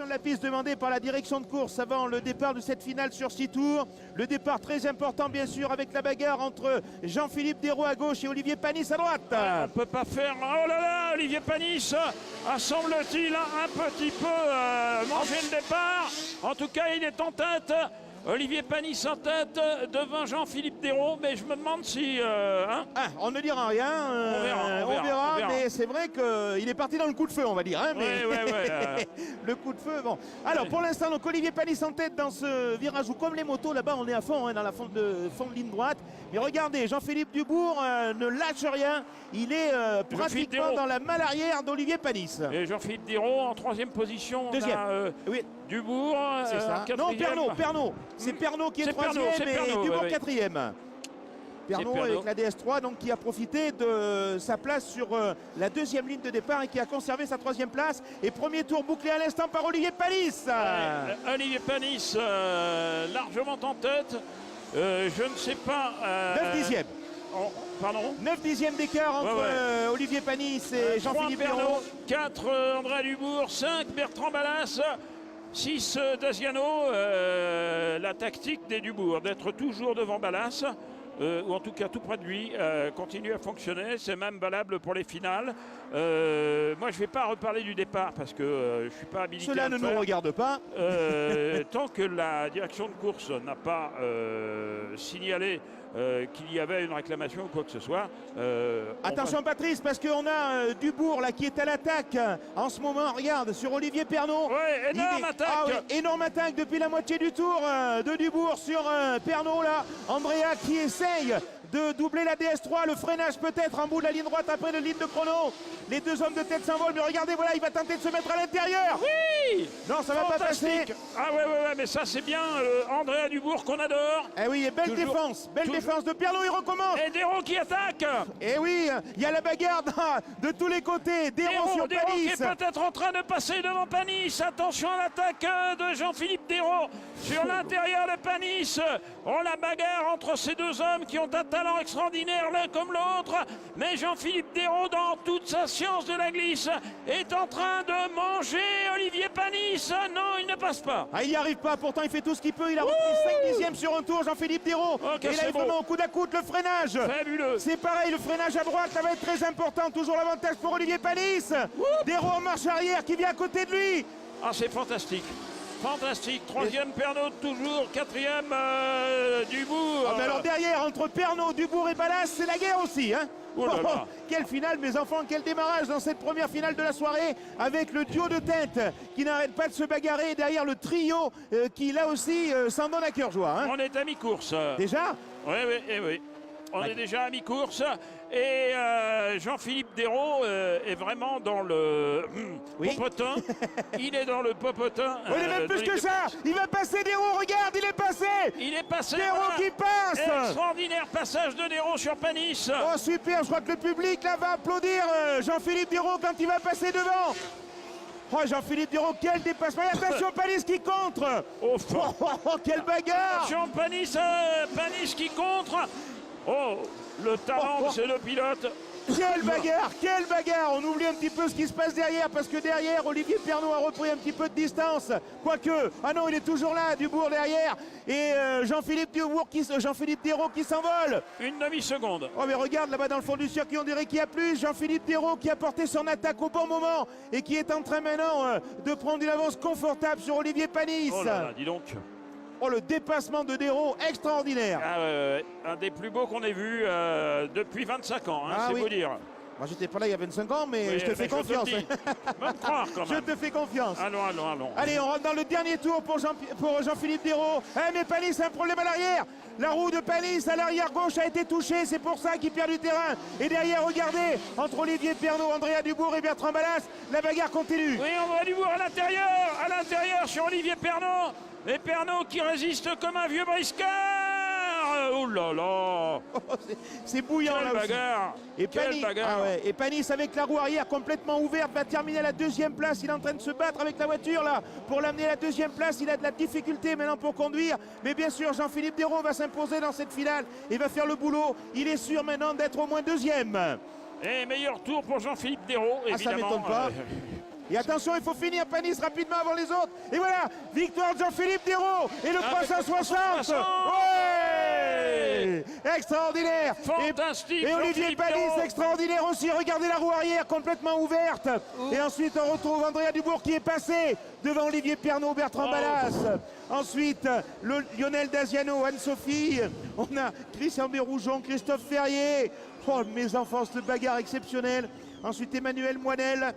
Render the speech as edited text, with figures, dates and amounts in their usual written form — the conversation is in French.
de la piste demandée par la direction de course avant le départ de cette finale sur 6 tours. Le départ très important bien sûr avec la bagarre entre Jean-Philippe Desraux à gauche et Olivier Panis à droite. On ne peut pas faire... Oh là là, Olivier Panis a semble-t-il un petit peu mangé le départ. En tout cas, il est en tête. Olivier Panis en tête devant Jean-Philippe Desraux, mais je me demande si... on ne dira rien, on verra, mais c'est vrai qu'il est parti dans le coup de feu, on va dire. Hein, mais le coup de feu, bon. Alors pour l'instant, donc Olivier Panis en tête dans ce virage où, comme les motos, là-bas on est à fond, dans la fond de ligne droite. Mais regardez, Jean-Philippe Dubourg ne lâche rien, il est pratiquement dans la malle arrière d'Olivier Panis. Et Jean-Philippe Desraux en 3e position. Deuxième, oui. Dubourg, c'est ça. Non, Pernot. C'est Pernot qui est 3e et Dubourg 4e. Pernot avec la DS3 donc, qui a profité de sa place sur la 2e ligne de départ et qui a conservé sa 3e place. Et premier tour bouclé à l'instant par Olivier Panis. Olivier Panis largement en tête. Je ne sais pas... 9 dixièmes. Pardon, 9 dixièmes d'écart entre Olivier Panis et Jean-Philippe Desraux. 4 André Dubourg, 5 Bertrand Ballas, 6 Daziano. La tactique des Dubourg d'être toujours devant Ballas, ou en tout cas tout près de lui, continue à fonctionner. C'est même valable pour les finales. Moi je ne vais pas reparler du départ parce que je ne suis pas habilité. Cela ne nous regarde pas. Tant que la direction de course n'a pas signalé qu'il y avait une réclamation ou quoi que ce soit. Attention Patrice, parce qu'on a Dubourg là qui est à l'attaque en ce moment. Regarde sur Olivier Pernot. Ouais, énorme attaque. Énorme attaque depuis la moitié du tour de Dubourg sur Pernot là. Andrea qui essaye de doubler la DS3, le freinage peut-être en bout de la ligne droite après la ligne de chrono. Les deux hommes de tête s'envolent, mais regardez, voilà, il va tenter de se mettre à l'intérieur. Oui. Non, ça va pas passer. Ah ouais, mais ça c'est bien Andrea Dubourg qu'on adore. Eh oui, et belle défense de Pernot, il recommence. Et Desraux qui attaque. Eh oui, il y a la bagarre de tous les côtés. Desraux sur Panis. Qui est peut-être en train de passer devant Panis. Attention à l'attaque de Jean-Philippe Desraux sur l'intérieur de Panis. Oh, la bagarre entre ces deux hommes qui ont un talent extraordinaire l'un comme l'autre. Mais Jean-Philippe Desraux, dans toute sa science de la glisse, est en train de manger Olivier Panis. Non, il ne passe pas. Ah, il n'y arrive pas, pourtant il fait tout ce qu'il peut. Il a repris 5 dixièmes sur un tour, Jean-Philippe Desraux. Okay, et là, il vraiment au coup d'à-coude le freinage. Fabuleux. C'est pareil, le freinage à droite, ça va être très important. Toujours l'avantage pour Olivier Panis. Desraux en marche arrière qui vient à côté de lui. Ah, c'est fantastique. Fantastique, 3e Pernot toujours, 4e Dubourg. Ah, mais alors derrière, entre Pernot, Dubourg et Ballas, c'est la guerre aussi. Hein. Quelle finale mes enfants, quel démarrage dans cette première finale de la soirée avec le duo de tête qui n'arrête pas de se bagarrer et derrière le trio qui là aussi s'en donne à cœur joie. Hein. On est à mi-course. Déjà? Oui. On est déjà à mi-course et Jean-Philippe Desraux est vraiment dans le popotin. Il est dans le popotin. Il est même plus que ça. Il va passer Desraux, regarde, il est passé. Il est passé. Desraux qui passe. Extraordinaire passage de Desraux sur Panis. Oh super, je crois que le public là va applaudir Jean-Philippe Desraux quand il va passer devant. Oh Jean-Philippe Desraux, quel dépassement. Et attention Panis qui contre. Quelle bagarre. Attention Panis qui contre. Oh, le talent, c'est le pilote. Quelle bagarre. On oublie un petit peu ce qui se passe derrière parce que derrière, Olivier Pernot a repris un petit peu de distance. Quoique, ah non, il est toujours là, Dubourg derrière. Et Jean-Philippe Desraux qui s'envole. Une demi-seconde. Oh mais regarde là-bas dans le fond du circuit, on dirait qu'il y a plus. Jean-Philippe Desraux qui a porté son attaque au bon moment et qui est en train maintenant de prendre une avance confortable sur Olivier Panis. Oh là là, dis donc. Oh, le dépassement de Desraux, extraordinaire. Un des plus beaux qu'on ait vu depuis 25 ans, c'est vous dire. Moi, j'étais pas là il y a 25 ans, mais je te fais confiance. Va te croire quand même. Je te fais confiance. Allons. Allez, on rentre dans le dernier tour pour Jean-Philippe Desraux. Mais Panis a un problème à l'arrière. La roue de Panis à l'arrière gauche a été touchée, c'est pour ça qu'il perd du terrain. Et derrière, regardez, entre Olivier Pernot, Andrea Dubourg et Bertrand ballas, la bagarre continue. Oui, Andrea Dubourg à l'intérieur sur Olivier Pernot. Et Pernot qui résiste comme un vieux briscard. Oh là là. C'est bouillant quelle là bagarre. Et Panis, et Panis avec la roue arrière complètement ouverte va terminer à la 2e place. Il est en train de se battre avec la voiture là pour l'amener à la 2e place. Il a de la difficulté maintenant pour conduire. Mais bien sûr, Jean-Philippe Desraux va s'imposer dans cette finale et va faire le boulot. Il est sûr maintenant d'être au moins 2e. Et meilleur tour pour Jean-Philippe Desraux, évidemment. Ça m'étonne pas. Et attention, il faut finir Panis rapidement avant les autres. Et voilà, victoire de Jean-Philippe Dérault. Et le 360. Ouais, extraordinaire. Fantastique. Et Olivier Panis, extraordinaire aussi. Regardez la roue arrière complètement ouverte. Et ensuite, on retrouve Andrea Dubourg qui est passé devant Olivier Pernot, Bertrand Ballas. Ensuite, Lionel Daziano, Anne-Sophie. On a Christian Béroujon, Christophe Ferrier. Oh, mes enfants, cette bagarre exceptionnelle. Ensuite, Emmanuel Moinel.